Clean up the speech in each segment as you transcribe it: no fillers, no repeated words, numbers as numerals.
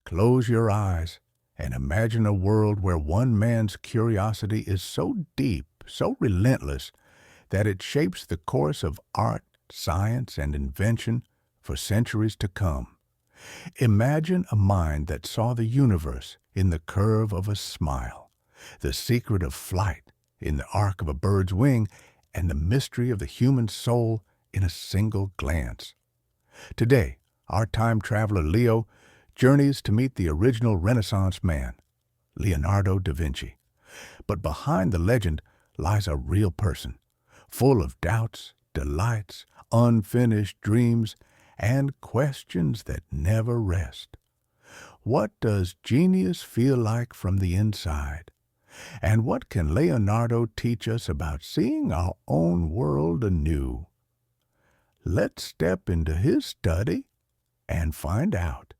Close your eyes and imagine a world where one man's curiosity is so deep, so relentless, that it shapes the course of art, science, and invention for centuries to come. Imagine a mind that saw the universe in the curve of a smile, the secret of flight in the arc of a bird's wing, and the mystery of the human soul in a single glance. Today, our time traveler Leo journeys to meet the original Renaissance man, Leonardo da Vinci. But behind the legend lies a real person, full of doubts, delights, unfinished dreams, and questions that never rest. What does genius feel like from the inside? And what can Leonardo teach us about seeing our own world anew? Let's step into his study and find out.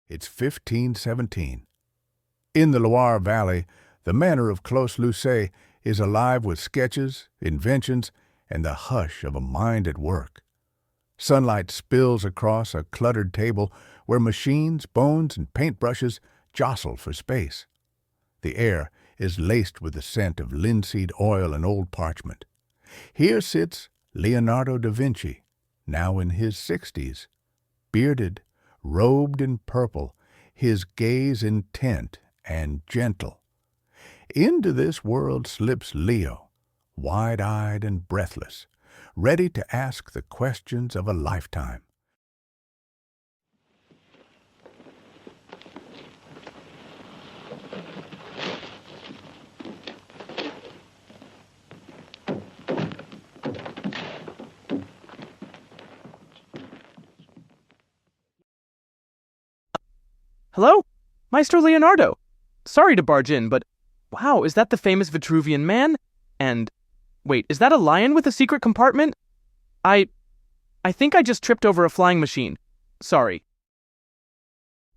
It's 1517. In the Loire Valley, the manor of Clos-Lucé is alive with sketches, inventions, and the hush of a mind at work. Sunlight spills across a cluttered table where machines, bones, and paintbrushes jostle for space. The air is laced with the scent of linseed oil and old parchment. Here sits Leonardo da Vinci, now in his 60s, bearded, robed in purple, his gaze intent and gentle. Into this world slips Leo, wide-eyed and breathless, ready to ask the questions of a lifetime. Hello? Maestro Leonardo. Sorry to barge in, but wow, is that the famous Vitruvian man? And wait, is that a lion with a secret compartment? I think I just tripped over a flying machine. Sorry.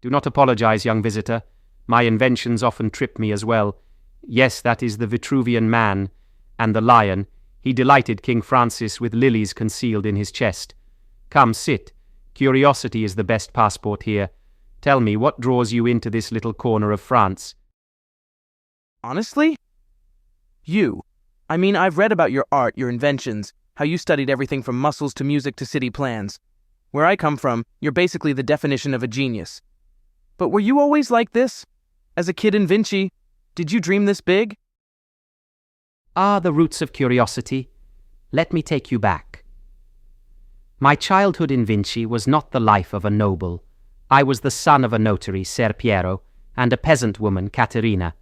Do not apologize, young visitor. My inventions often trip me as well. Yes, that is the Vitruvian man. And the lion. He delighted King Francis with lilies concealed in his chest. Come, sit. Curiosity is the best passport here. Tell me, what draws you into this little corner of France? Honestly? You. I mean, I've read about your art, your inventions, how you studied everything from muscles to music to city plans. Where I come from, you're basically the definition of a genius. But were you always like this? As a kid in Vinci, did you dream this big? Ah, the roots of curiosity. Let me take you back. My childhood in Vinci was not the life of a noble. I was the son of a notary, Ser Piero, and a peasant woman, Caterina.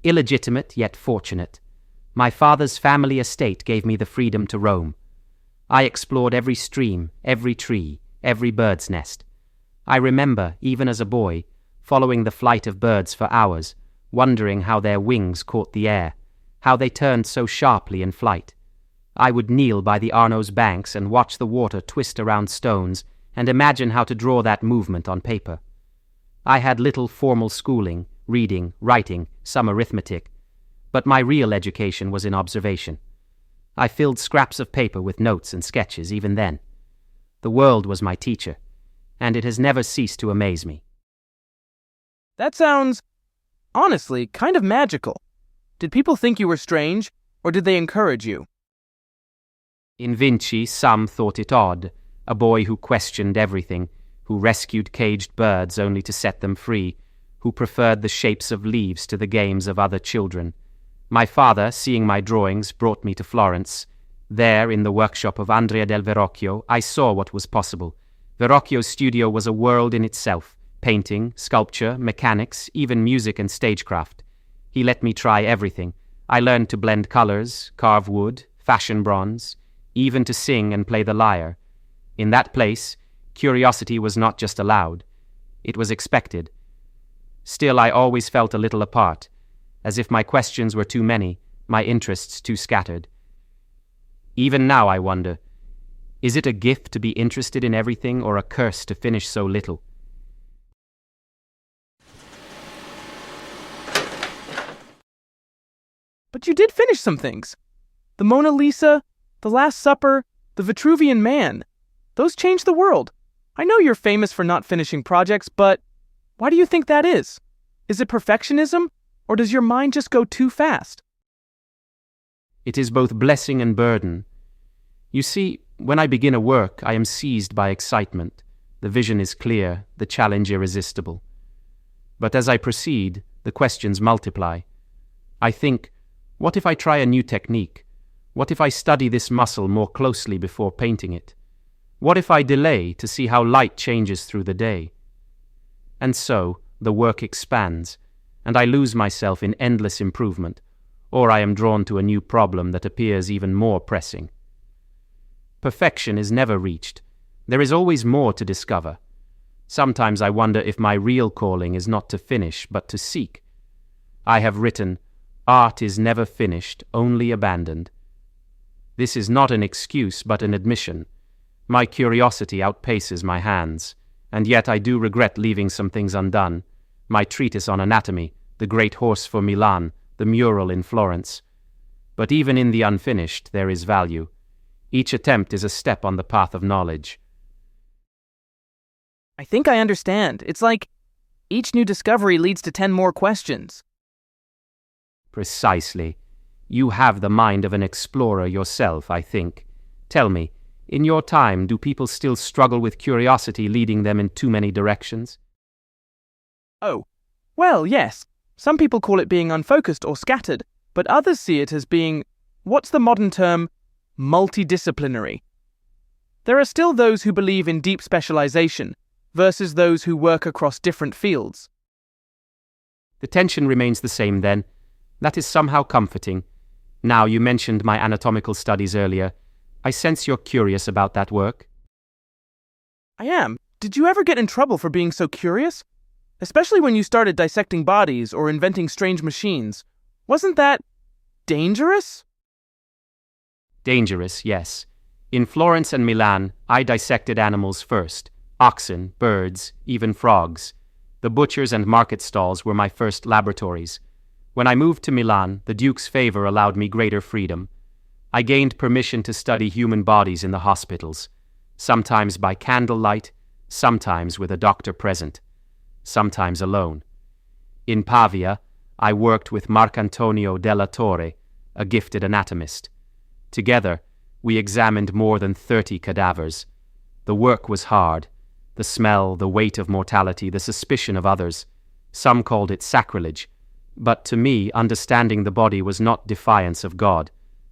Illegitimate, yet fortunate. My father's family estate gave me the freedom to roam. I explored every stream, every tree, every bird's nest. I remember, even as a boy, following the flight of birds for hours, wondering how their wings caught the air, how they turned so sharply in flight. I would kneel by the Arno's banks and watch the water twist around stones and imagine how to draw that movement on paper. I had little formal schooling, reading, writing, some arithmetic, but my real education was in observation. I filled scraps of paper with notes and sketches even then. The world was my teacher, and it has never ceased to amaze me. That sounds, honestly, kind of magical. Did people think you were strange, or did they encourage you? In Vinci, some thought it odd, a boy who questioned everything, who rescued caged birds only to set them free, who preferred the shapes of leaves to the games of other children. My father, seeing my drawings, brought me to Florence. There, in the workshop of Andrea del Verrocchio, I saw what was possible. Verrocchio's studio was a world in itself: painting, sculpture, mechanics, even music and stagecraft. He let me try everything. I learned to blend colors, carve wood, fashion bronze, even to sing and play the lyre. In that place, curiosity was not just allowed, it was expected. Still, I always felt a little apart, as if my questions were too many, my interests too scattered. Even now I wonder, is it a gift to be interested in everything or a curse to finish so little? But you did finish some things. The Mona Lisa, The Last Supper, the Vitruvian Man. Those changed the world. I know you're famous for not finishing projects, but why do you think that is? Is it perfectionism, or does your mind just go too fast? It is both blessing and burden. You see, when I begin a work, I am seized by excitement. The vision is clear, the challenge irresistible. But as I proceed, the questions multiply. I think, what if I try a new technique? What if I study this muscle more closely before painting it? What if I delay to see how light changes through the day? And so, the work expands, and I lose myself in endless improvement, or I am drawn to a new problem that appears even more pressing. Perfection is never reached. There is always more to discover. Sometimes I wonder if my real calling is not to finish, but to seek. I have written, "Art is never finished, only abandoned." This is not an excuse, but an admission. My curiosity outpaces my hands, and yet I do regret leaving some things undone. My treatise on anatomy, the great horse for Milan, the mural in Florence. But even in the unfinished, there is value. Each attempt is a step on the path of knowledge. I think I understand. It's like each new discovery leads to 10 more questions. Precisely. You have the mind of an explorer yourself, I think. Tell me, in your time, do people still struggle with curiosity leading them in too many directions? Oh, well, yes. Some people call it being unfocused or scattered, but others see it as being, what's the modern term, multidisciplinary. There are still those who believe in deep specialization, versus those who work across different fields. The tension remains the same then. That is somehow comforting. Now, you mentioned my anatomical studies earlier. I sense you're curious about that work. I am. Did you ever get in trouble for being so curious? Especially when you started dissecting bodies or inventing strange machines. Wasn't that dangerous? Dangerous, yes. In Florence and Milan, I dissected animals first. Oxen, birds, even frogs. The butchers and market stalls were my first laboratories. When I moved to Milan, the Duke's favor allowed me greater freedom. I gained permission to study human bodies in the hospitals, sometimes by candlelight, sometimes with a doctor present, sometimes alone. In Pavia, I worked with Marcantonio della Torre, a gifted anatomist. Together, we examined more than 30 cadavers. The work was hard. The smell, the weight of mortality, the suspicion of others. Some called it sacrilege. But to me, understanding the body was not defiance of God,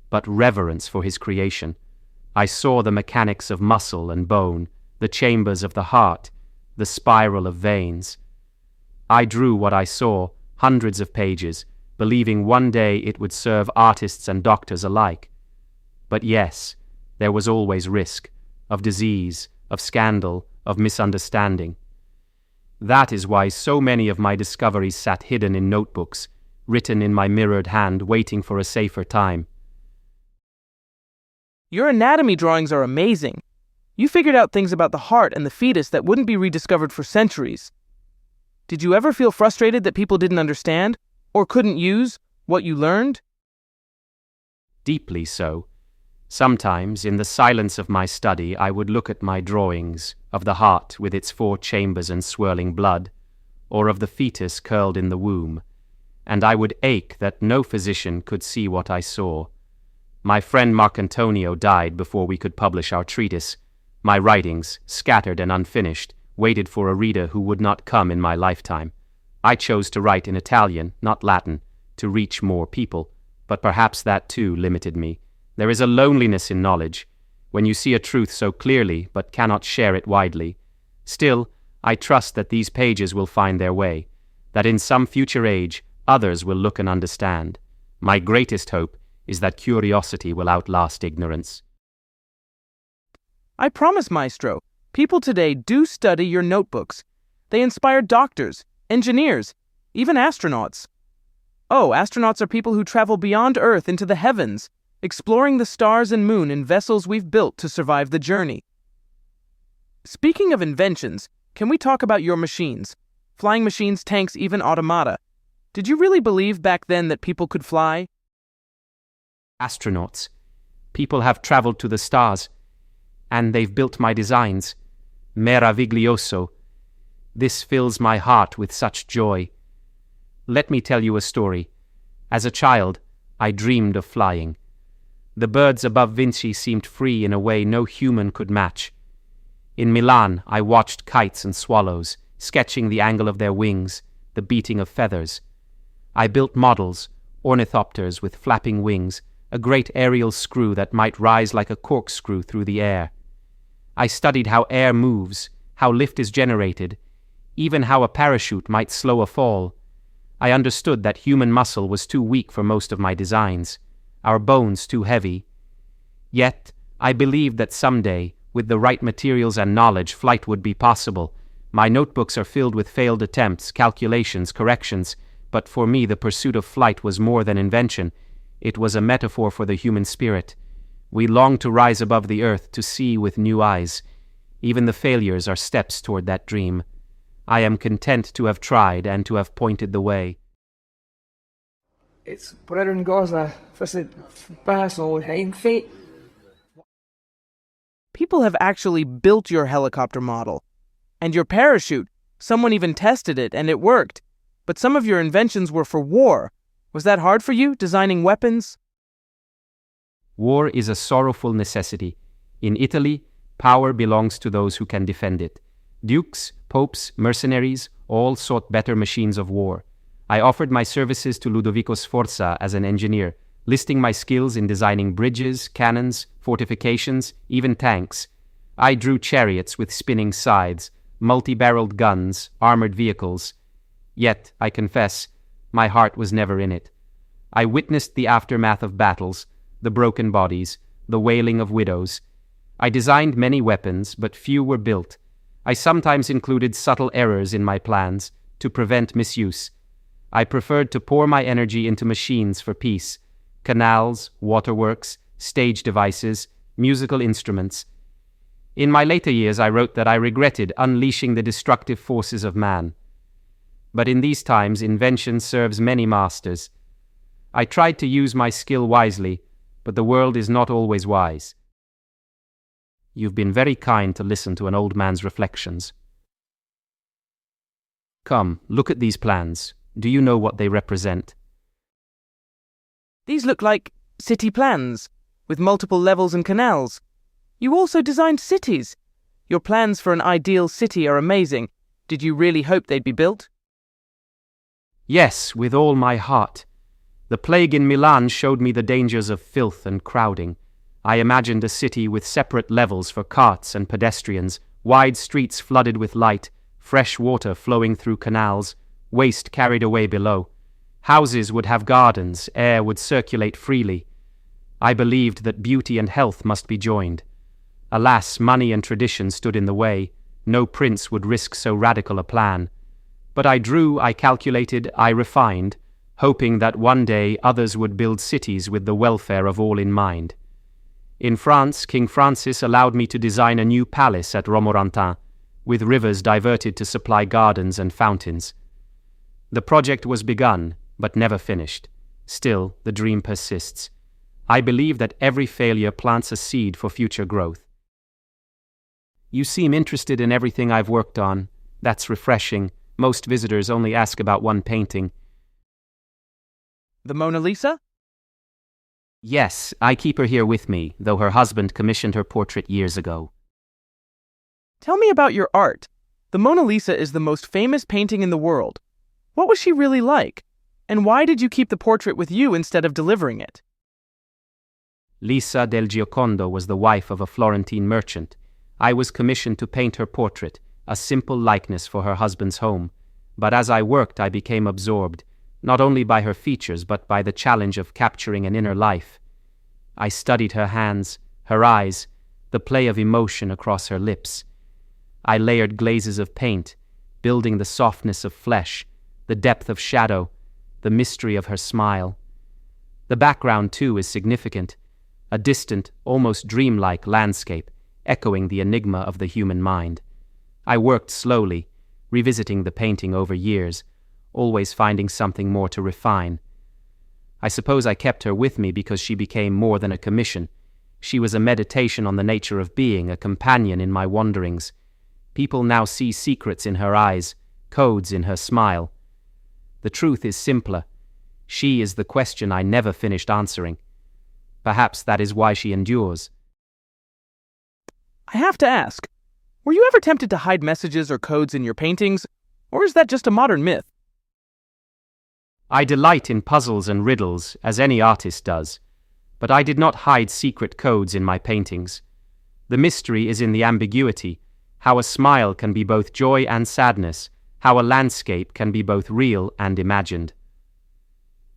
but reverence for his creation. I saw the mechanics of muscle and bone, the chambers of the heart, the spiral of veins. I drew what I saw, hundreds of pages, believing one day it would serve artists and doctors alike. But yes, there was always risk, of disease, of scandal, of misunderstanding. That is why so many of my discoveries sat hidden in notebooks, written in my mirrored hand, waiting for a safer time. Your anatomy drawings are amazing. You figured out things about the heart and the fetus that wouldn't be rediscovered for centuries. Did you ever feel frustrated that people didn't understand, or couldn't use, what you learned? Deeply so. Sometimes, in the silence of my study, I would look at my drawings of the heart with its 4 chambers and swirling blood, or of the fetus curled in the womb, and I would ache that no physician could see what I saw. My friend Marcantonio died before we could publish our treatise. My writings, scattered and unfinished, waited for a reader who would not come in my lifetime. I chose to write in Italian, not Latin, to reach more people, but perhaps that too limited me. There is a loneliness in knowledge, when you see a truth so clearly but cannot share it widely. Still, I trust that these pages will find their way, that in some future age others will look and understand. My greatest hope is that curiosity will outlast ignorance. I promise, Maestro, people today do study your notebooks. They inspire doctors, engineers, even astronauts. Oh, astronauts are people who travel beyond Earth into the heavens, exploring the stars and moon in vessels we've built to survive the journey. Speaking of inventions, can we talk about your machines? Flying machines, tanks, even automata. Did you really believe back then that people could fly? Astronauts. People have traveled to the stars, and they've built my designs. Meraviglioso. This fills my heart with such joy. Let me tell you a story. As a child, I dreamed of flying. The birds above Vinci seemed free in a way no human could match. In Milan, I watched kites and swallows, sketching the angle of their wings, the beating of feathers. I built models, ornithopters with flapping wings, a great aerial screw that might rise like a corkscrew through the air. I studied how air moves, how lift is generated, even how a parachute might slow a fall. I understood that human muscle was too weak for most of my designs, our bones too heavy. Yet, I believed that someday, with the right materials and knowledge, flight would be possible. My notebooks are filled with failed attempts, calculations, corrections, but for me the pursuit of flight was more than invention. It was a metaphor for the human spirit. We long to rise above the earth, to see with new eyes. Even the failures are steps toward that dream. I am content to have tried and to have pointed the way. It's Brown Gaza. This is Basel Heinfate. People have actually built your helicopter model. And your parachute, someone even tested it and it worked. But some of your inventions were for war. Was that hard for you, designing weapons? War is a sorrowful necessity. In Italy, power belongs to those who can defend it. Dukes, popes, mercenaries, all sought better machines of war. I offered my services to Ludovico Sforza as an engineer, listing my skills in designing bridges, cannons, fortifications, even tanks. I drew chariots with spinning scythes, multi-barreled guns, armored vehicles. Yet, I confess, my heart was never in it. I witnessed the aftermath of battles, the broken bodies, the wailing of widows. I designed many weapons, but few were built. I sometimes included subtle errors in my plans to prevent misuse. I preferred to pour my energy into machines for peace, canals, waterworks, stage devices, musical instruments. In my later years, I wrote that I regretted unleashing the destructive forces of man. But in these times, invention serves many masters. I tried to use my skill wisely, but the world is not always wise. You've been very kind to listen to an old man's reflections. Come, look at these plans. Do you know what they represent? These look like city plans, with multiple levels and canals. You also designed cities. Your plans for an ideal city are amazing. Did you really hope they'd be built? Yes, with all my heart. The plague in Milan showed me the dangers of filth and crowding. I imagined a city with separate levels for carts and pedestrians, wide streets flooded with light, fresh water flowing through canals, waste carried away below. Houses would have gardens, air would circulate freely. I believed that beauty and health must be joined. Alas, money and tradition stood in the way. No prince would risk so radical a plan. But I drew, I calculated, I refined, hoping that one day others would build cities with the welfare of all in mind. In France, King Francis allowed me to design a new palace at Romorantin, with rivers diverted to supply gardens and fountains. The project was begun, but never finished. Still, the dream persists. I believe that every failure plants a seed for future growth. You seem interested in everything I've worked on. That's refreshing. Most visitors only ask about one painting. The Mona Lisa? Yes, I keep her here with me, though her husband commissioned her portrait years ago. Tell me about your art. The Mona Lisa is the most famous painting in the world. What was she really like? And why did you keep the portrait with you instead of delivering it? Lisa del Giocondo was the wife of a Florentine merchant. I was commissioned to paint her portrait, a simple likeness for her husband's home. But as I worked, I became absorbed, not only by her features, but by the challenge of capturing an inner life. I studied her hands, her eyes, the play of emotion across her lips. I layered glazes of paint, building the softness of flesh, the depth of shadow, the mystery of her smile. The background, too, is significant, a distant, almost dreamlike landscape, echoing the enigma of the human mind. I worked slowly, revisiting the painting over years, always finding something more to refine. I suppose I kept her with me because she became more than a commission. She was a meditation on the nature of being, a companion in my wanderings. People now see secrets in her eyes, codes in her smile. The truth is simpler. She is the question I never finished answering. Perhaps that is why she endures. I have to ask, were you ever tempted to hide messages or codes in your paintings, or is that just a modern myth? I delight in puzzles and riddles, as any artist does, but I did not hide secret codes in my paintings. The mystery is in the ambiguity, how a smile can be both joy and sadness, how a landscape can be both real and imagined.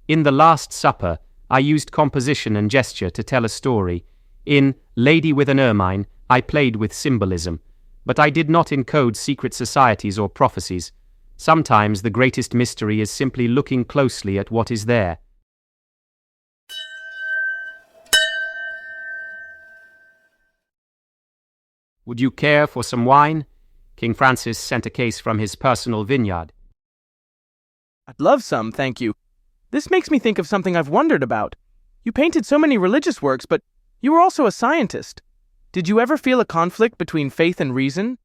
In The Last Supper, I used composition and gesture to tell a story. In Lady with an Ermine, I played with symbolism, but I did not encode secret societies or prophecies. Sometimes the greatest mystery is simply looking closely at what is there. Would you care for some wine? King Francis sent a case from his personal vineyard. I'd love some, thank you. This makes me think of something I've wondered about. You painted so many religious works, but you were also a scientist. Did you ever feel a conflict between faith and reason?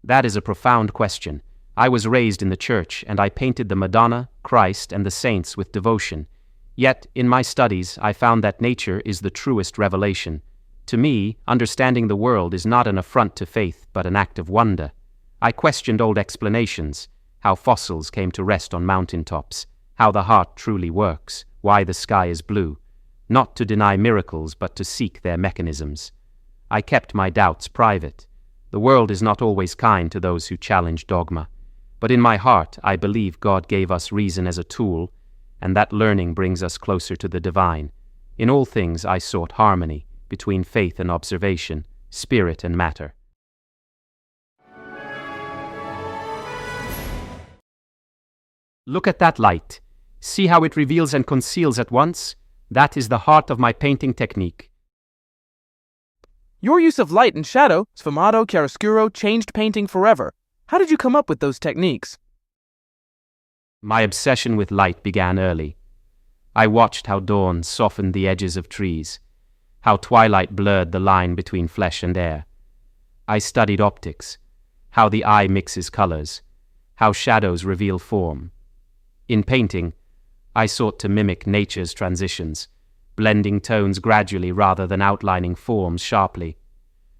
That is a profound question. I was raised in the church, and I painted the Madonna, Christ, and the saints with devotion. Yet, in my studies, I found that nature is the truest revelation. To me, understanding the world is not an affront to faith, but an act of wonder. I questioned old explanations, how fossils came to rest on mountaintops, how the heart truly works, why the sky is blue, not to deny miracles, but to seek their mechanisms. I kept my doubts private. The world is not always kind to those who challenge dogma. But in my heart, I believe God gave us reason as a tool, and that learning brings us closer to the divine. In all things I sought harmony between faith and observation, spirit and matter. Look at that light. See how it reveals and conceals at once? That is the heart of my painting technique. Your use of light and shadow, sfumato, chiaroscuro, changed painting forever. How did you come up with those techniques? My obsession with light began early. I watched how dawn softened the edges of trees, how twilight blurred the line between flesh and air. I studied optics, how the eye mixes colors, how shadows reveal form. In painting, I sought to mimic nature's transitions, blending tones gradually rather than outlining forms sharply.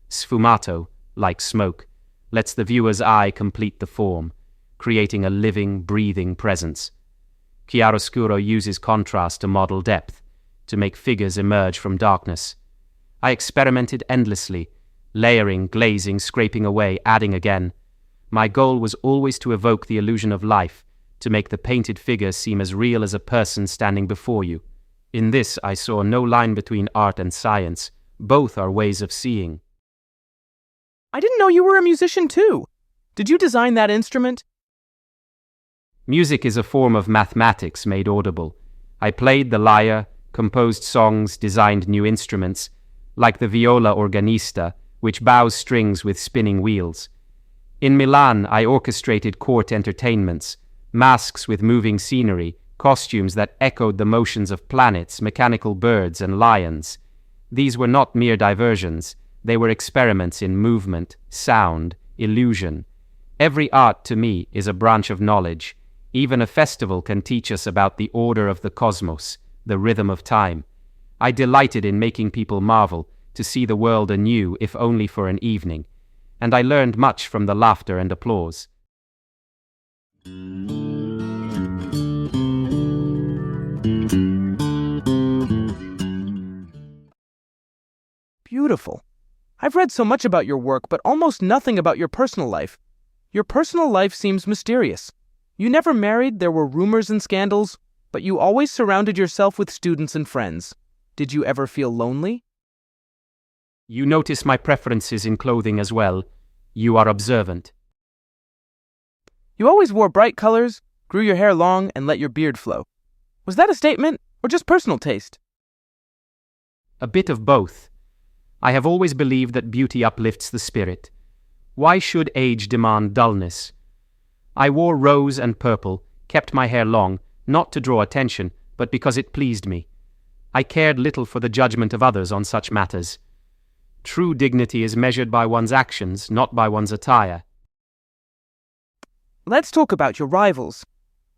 Sfumato, like smoke, lets the viewer's eye complete the form, creating a living, breathing presence. Chiaroscuro uses contrast to model depth, to make figures emerge from darkness. I experimented endlessly, layering, glazing, scraping away, adding again. My goal was always to evoke the illusion of life, to make the painted figure seem as real as a person standing before you. In this I saw no line between art and science. Both are ways of seeing. I didn't know you were a musician too. Did you design that instrument? Music is a form of mathematics made audible. I played the lyre, composed songs, designed new instruments, like the viola organista, which bows strings with spinning wheels. In Milan, I orchestrated court entertainments, masks with moving scenery, costumes that echoed the motions of planets, mechanical birds, and lions. These were not mere diversions. They were experiments in movement, sound, illusion. Every art, to me, is a branch of knowledge. Even a festival can teach us about the order of the cosmos, the rhythm of time. I delighted in making people marvel, to see the world anew, if only for an evening. And I learned much from the laughter and applause. Beautiful. I've read so much about your work, but almost nothing about your personal life. Your personal life seems mysterious. You never married, there were rumors and scandals, but you always surrounded yourself with students and friends. Did you ever feel lonely? You notice my preferences in clothing as well. You are observant. You always wore bright colors. grew your hair long, and let your beard flow. Was that a statement, or just personal taste? A bit of both. I have always believed that beauty uplifts the spirit. Why should age demand dullness? I wore rose and purple, kept my hair long, not to draw attention, but because it pleased me. I cared little for the judgment of others on such matters. True dignity is measured by one's actions, not by one's attire. Let's talk about your rivals.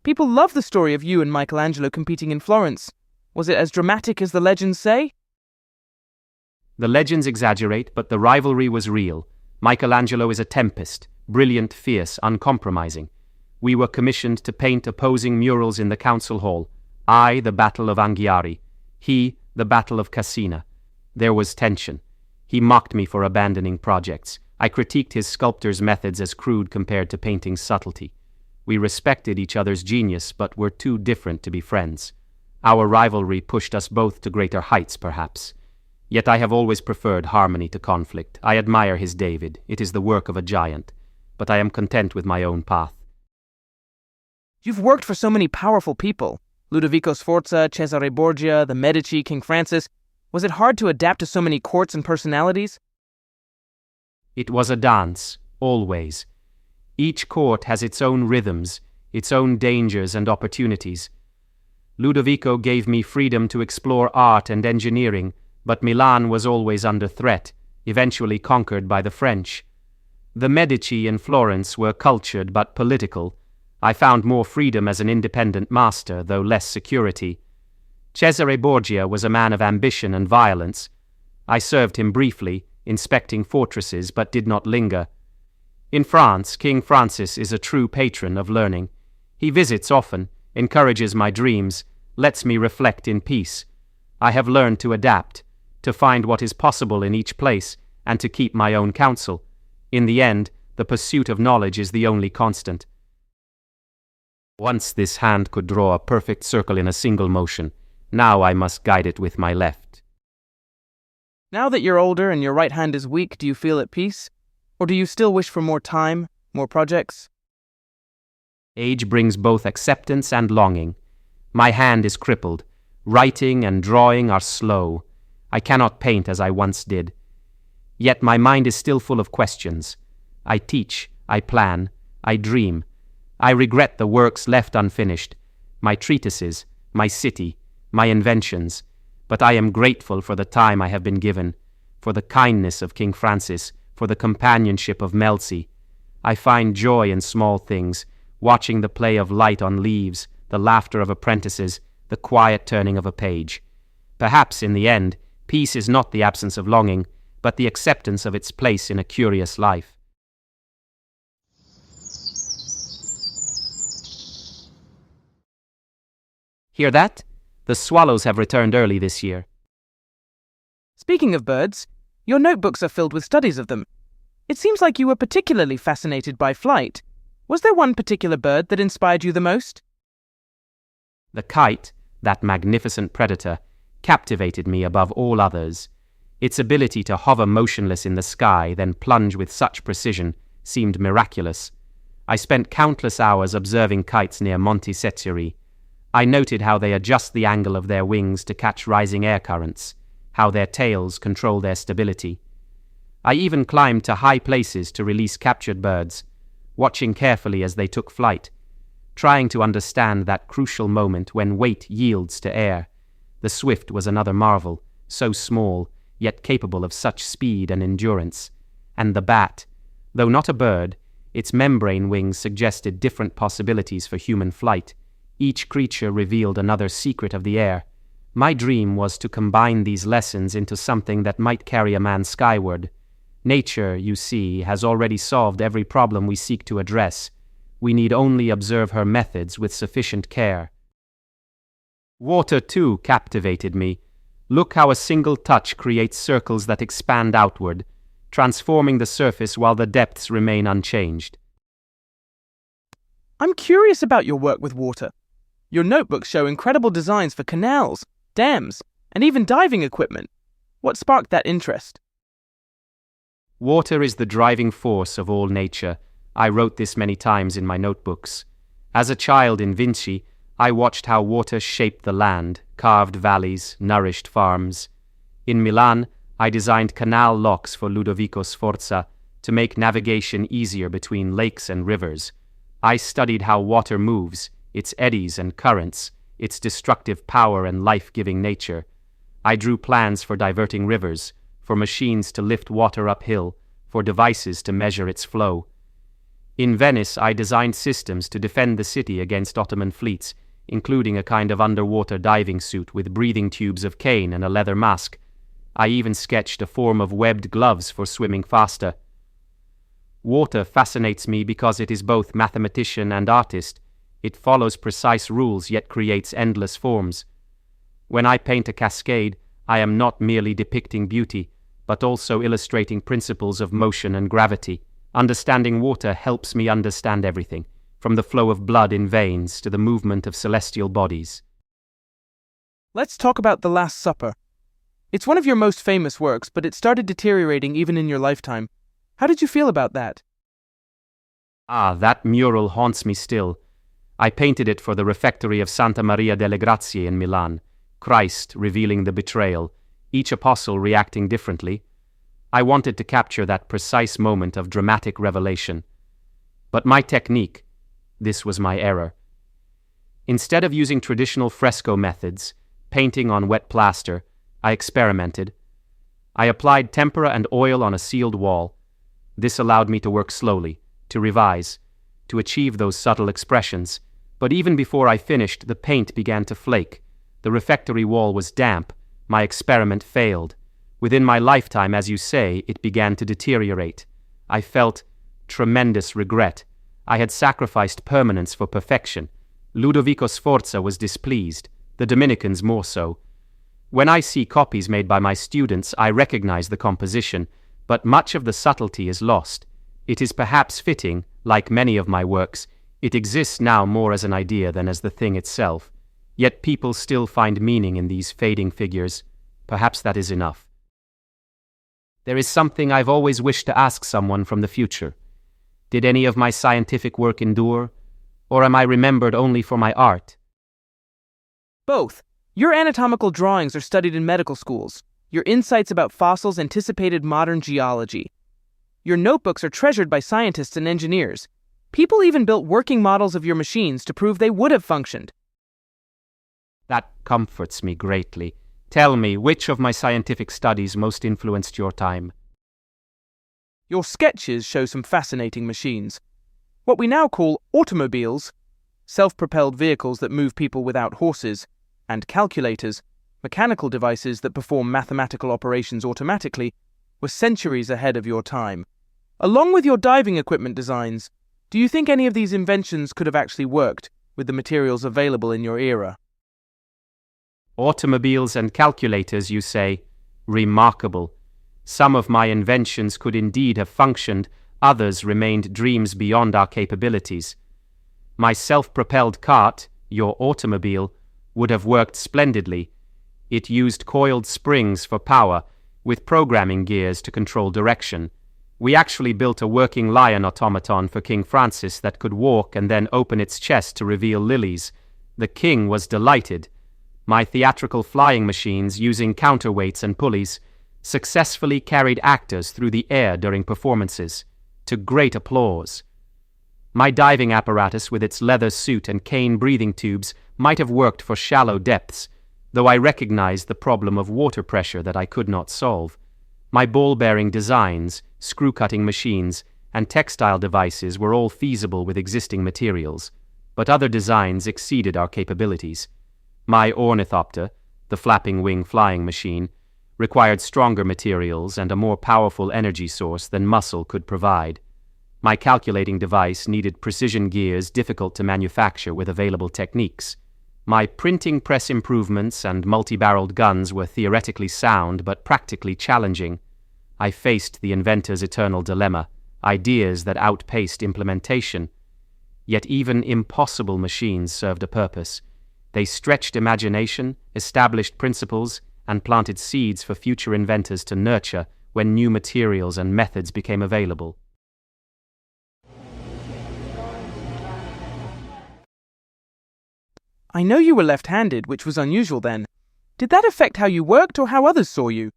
People love the story of you and Michelangelo competing in Florence. Was it as dramatic as the legends say? The legends exaggerate, but the rivalry was real. Michelangelo is a tempest, brilliant, fierce, uncompromising. We were commissioned to paint opposing murals in the council hall. I, the Battle of Anghiari. He, the Battle of Cassina. There was tension. He mocked me for abandoning projects. I critiqued his sculptor's methods as crude compared to painting's subtlety. We respected each other's genius, but were too different to be friends. Our rivalry pushed us both to greater heights, perhaps. Yet I have always preferred harmony to conflict. I admire his David. It is the work of a giant. But I am content with my own path. You've worked for so many powerful people. Ludovico Sforza, Cesare Borgia, the Medici, King Francis. Was it hard to adapt to so many courts and personalities? It was a dance, always. Each court has its own rhythms, its own dangers and opportunities. Ludovico gave me freedom to explore art and engineering, but Milan was always under threat, eventually conquered by the French. The Medici in Florence were cultured but political. I found more freedom as an independent master, though less security. Cesare Borgia was a man of ambition and violence. I served him briefly, inspecting fortresses, but did not linger. In France, King Francis is a true patron of learning. He visits often, encourages my dreams, lets me reflect in peace. I have learned to adapt, to find what is possible in each place, and to keep my own counsel. In the end, the pursuit of knowledge is the only constant. Once this hand could draw a perfect circle in a single motion. Now I must guide it with my left. Now that you're older and your right hand is weak, do you feel at peace? Or do you still wish for more time, more projects? Age brings both acceptance and longing. My hand is crippled. Writing and drawing are slow. I cannot paint as I once did. Yet my mind is still full of questions. I teach, I plan, I dream. I regret the works left unfinished, my treatises, my city, my inventions, but I am grateful for the time I have been given, for the kindness of King Francis, for the companionship of Melzi. I find joy in small things, watching the play of light on leaves, the laughter of apprentices, the quiet turning of a page. Perhaps, in the end, peace is not the absence of longing, but the acceptance of its place in a curious life. Hear that? The swallows have returned early this year. Speaking of birds, your notebooks are filled with studies of them. It seems like you were particularly fascinated by flight. Was there one particular bird that inspired you the most? The kite, that magnificent predator, captivated me above all others. Its ability to hover motionless in the sky, then plunge with such precision, seemed miraculous. I spent countless hours observing kites near Monte Seziori. I noted how they adjust the angle of their wings to catch rising air currents, how their tails control their stability. I even climbed to high places to release captured birds, watching carefully as they took flight, trying to understand that crucial moment when weight yields to air. The swift was another marvel, so small, yet capable of such speed and endurance. And the bat, though not a bird, its membrane wings suggested different possibilities for human flight. Each creature revealed another secret of the air. My dream was to combine these lessons into something that might carry a man skyward. Nature, you see, has already solved every problem we seek to address. We need only observe her methods with sufficient care. Water, too, captivated me. Look how a single touch creates circles that expand outward, transforming the surface while the depths remain unchanged. I'm curious about your work with water. Your notebooks show incredible designs for canals, dams, and even diving equipment. What sparked that interest? Water is the driving force of all nature. I wrote this many times in my notebooks. As a child in Vinci, I watched how water shaped the land, carved valleys, nourished farms. In Milan, I designed canal locks for Ludovico Sforza to make navigation easier between lakes and rivers. I studied how water moves, its eddies and currents, its destructive power and life-giving nature. I drew plans for diverting rivers, for machines to lift water uphill, for devices to measure its flow. In Venice, I designed systems to defend the city against Ottoman fleets, including a kind of underwater diving suit with breathing tubes of cane and a leather mask. I even sketched a form of webbed gloves for swimming faster. Water fascinates me because it is both mathematician and artist. It follows precise rules yet creates endless forms. When I paint a cascade, I am not merely depicting beauty, but also illustrating principles of motion and gravity. Understanding water helps me understand everything, from the flow of blood in veins to the movement of celestial bodies. Let's talk about The Last Supper. It's one of your most famous works, but it started deteriorating even in your lifetime. How did you feel about that? That mural haunts me still. I painted it for the refectory of Santa Maria delle Grazie in Milan, Christ revealing the betrayal, each apostle reacting differently. I wanted to capture that precise moment of dramatic revelation. But my technique, this was my error. Instead of using traditional fresco methods, painting on wet plaster, I experimented. I applied tempera and oil on a sealed wall. This allowed me to work slowly, to revise, to achieve those subtle expressions. But even before I finished, the paint began to flake. The refectory wall was damp. My experiment failed. Within my lifetime, as you say, it began to deteriorate. I felt tremendous regret. I had sacrificed permanence for perfection. Ludovico Sforza was displeased, the Dominicans more so. When I see copies made by my students, I recognize the composition, but much of the subtlety is lost. It is perhaps fitting, like many of my works, it exists now more as an idea than as the thing itself. Yet people still find meaning in these fading figures. Perhaps that is enough. There is something I've always wished to ask someone from the future. Did any of my scientific work endure? Or am I remembered only for my art? Both. Your anatomical drawings are studied in medical schools. Your insights about fossils anticipated modern geology. Your notebooks are treasured by scientists and engineers. People even built working models of your machines to prove they would have functioned. That comforts me greatly. Tell me, which of my scientific studies most influenced your time? Your sketches show some fascinating machines. What we now call automobiles, self-propelled vehicles that move people without horses, and calculators, mechanical devices that perform mathematical operations automatically, were centuries ahead of your time. Along with your diving equipment designs, do you think any of these inventions could have actually worked with the materials available in your era? Automobiles and calculators, you say? Remarkable. Some of my inventions could indeed have functioned, others remained dreams beyond our capabilities. My self-propelled cart, your automobile, would have worked splendidly. It used coiled springs for power, with programming gears to control direction. We actually built a working lion automaton for King Francis that could walk and then open its chest to reveal lilies. The king was delighted. My theatrical flying machines, using counterweights and pulleys, successfully carried actors through the air during performances, to great applause. My diving apparatus with its leather suit and cane breathing tubes might have worked for shallow depths, though I recognized the problem of water pressure that I could not solve. My ball-bearing designs, screw-cutting machines, and textile devices were all feasible with existing materials, but other designs exceeded our capabilities. My ornithopter, the flapping wing flying machine, required stronger materials and a more powerful energy source than muscle could provide. My calculating device needed precision gears difficult to manufacture with available techniques. My printing press improvements and multi-barreled guns were theoretically sound but practically challenging. I faced the inventor's eternal dilemma, ideas that outpaced implementation. Yet even impossible machines served a purpose. They stretched imagination, established principles, and planted seeds for future inventors to nurture when new materials and methods became available. I know you were left-handed, which was unusual then. Did that affect how you worked or how others saw you?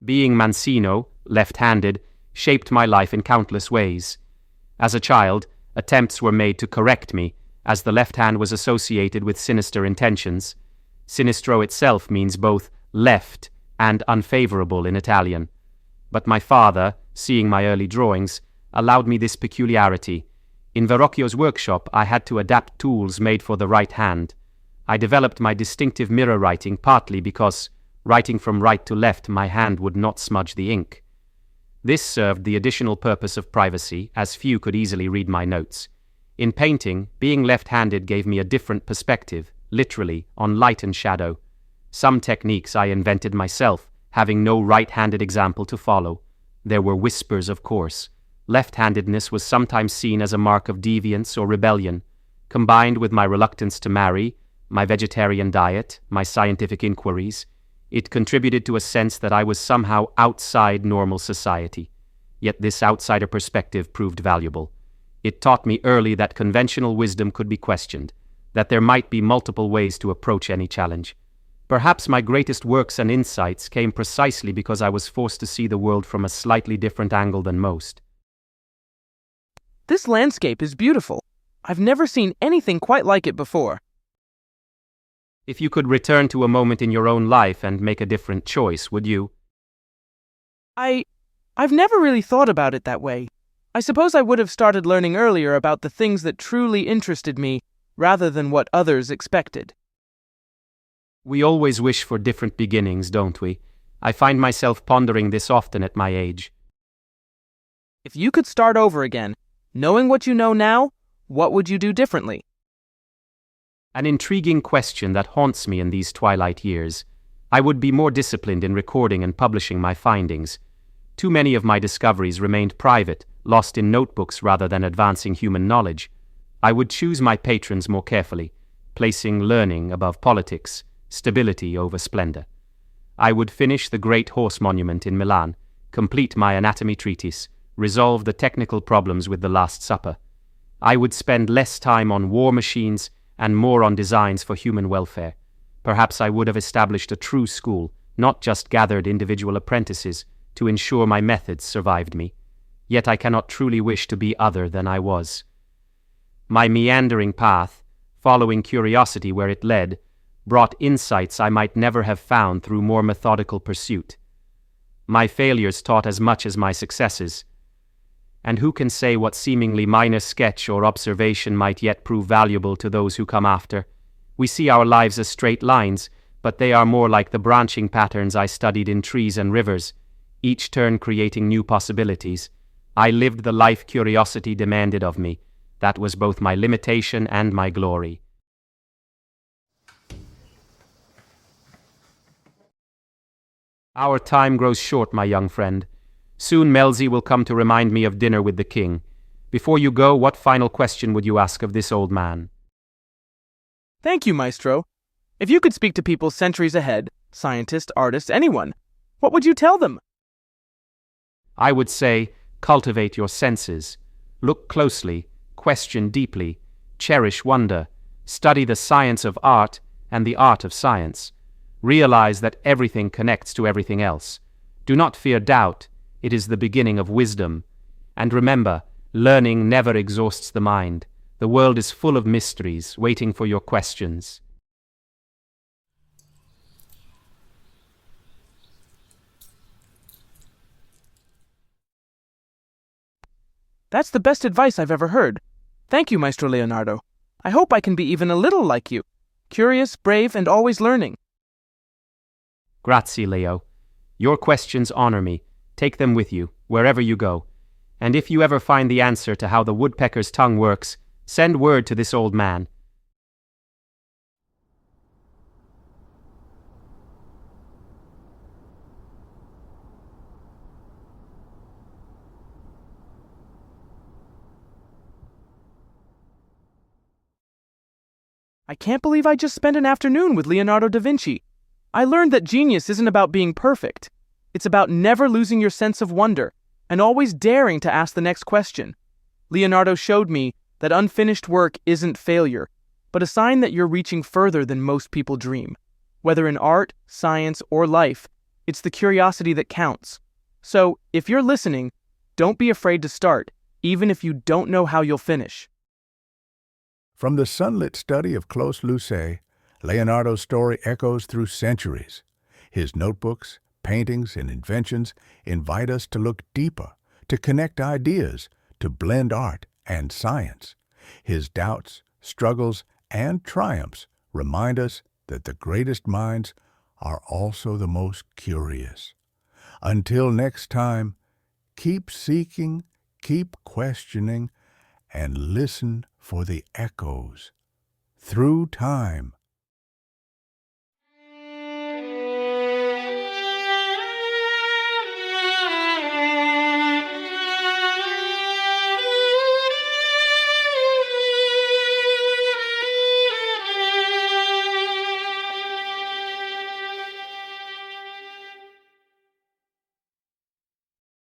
Being Mancino, left-handed, shaped my life in countless ways. As a child, attempts were made to correct me, as the left hand was associated with sinister intentions. Sinistro itself means both left and unfavorable in Italian. But my father, seeing my early drawings, allowed me this peculiarity. In Verrocchio's workshop, I had to adapt tools made for the right hand. I developed my distinctive mirror writing partly because, writing from right to left, my hand would not smudge the ink. This served the additional purpose of privacy, as few could easily read my notes. In painting, being left-handed gave me a different perspective, literally, on light and shadow. Some techniques I invented myself, having no right-handed example to follow. There were whispers, of course. Left-handedness was sometimes seen as a mark of deviance or rebellion. Combined with my reluctance to marry, my vegetarian diet, my scientific inquiries, it contributed to a sense that I was somehow outside normal society. Yet this outsider perspective proved valuable. It taught me early that conventional wisdom could be questioned, that there might be multiple ways to approach any challenge. Perhaps my greatest works and insights came precisely because I was forced to see the world from a slightly different angle than most. This landscape is beautiful. I've never seen anything quite like it before. If you could return to a moment in your own life and make a different choice, would you? I've never really thought about it that way. I suppose I would have started learning earlier about the things that truly interested me, rather than what others expected. We always wish for different beginnings, don't we? I find myself pondering this often at my age. If you could start over again, knowing what you know now, what would you do differently? An intriguing question that haunts me in these twilight years. I would be more disciplined in recording and publishing my findings. Too many of my discoveries remained private, lost in notebooks rather than advancing human knowledge. I would choose my patrons more carefully, placing learning above politics, stability over splendor. I would finish the Great Horse Monument in Milan, complete my anatomy treatise, resolve the technical problems with the Last Supper. I would spend less time on war machines and more on designs for human welfare. Perhaps I would have established a true school, not just gathered individual apprentices, to ensure my methods survived me. Yet I cannot truly wish to be other than I was. My meandering path, following curiosity where it led, brought insights I might never have found through more methodical pursuit. My failures taught as much as my successes. And who can say what seemingly minor sketch or observation might yet prove valuable to those who come after? We see our lives as straight lines, but they are more like the branching patterns I studied in trees and rivers, each turn creating new possibilities. I lived the life curiosity demanded of me. That was both my limitation and my glory. Our time grows short, my young friend. Soon Melzi will come to remind me of dinner with the king. Before you go, what final question would you ask of this old man? Thank you, Maestro. If you could speak to people centuries ahead, scientists, artists, anyone, what would you tell them? I would say, cultivate your senses. Look closely, question deeply, cherish wonder, study the science of art and the art of science. Realize that everything connects to everything else. Do not fear doubt. It is the beginning of wisdom. And remember, learning never exhausts the mind. The world is full of mysteries, waiting for your questions. That's the best advice I've ever heard. Thank you, Maestro Leonardo. I hope I can be even a little like you. Curious, brave, and always learning. Grazie, Leo. Your questions honor me. Take them with you, wherever you go. And if you ever find the answer to how the woodpecker's tongue works, send word to this old man. I can't believe I just spent an afternoon with Leonardo da Vinci. I learned that genius isn't about being perfect. It's about never losing your sense of wonder and always daring to ask the next question. Leonardo showed me that unfinished work isn't failure. but a sign that you're reaching further than most people dream. Whether in art, science, or life, it's the curiosity that counts. So, if you're listening, don't be afraid to start, even if you don't know how you'll finish. From the sunlit study of Clos Lucé, Leonardo's story echoes through centuries. His notebooks, paintings, and inventions invite us to look deeper, to connect ideas, to blend art and science. His doubts, struggles, and triumphs remind us that the greatest minds are also the most curious. Until next time, keep seeking, keep questioning, and listen for the echoes through time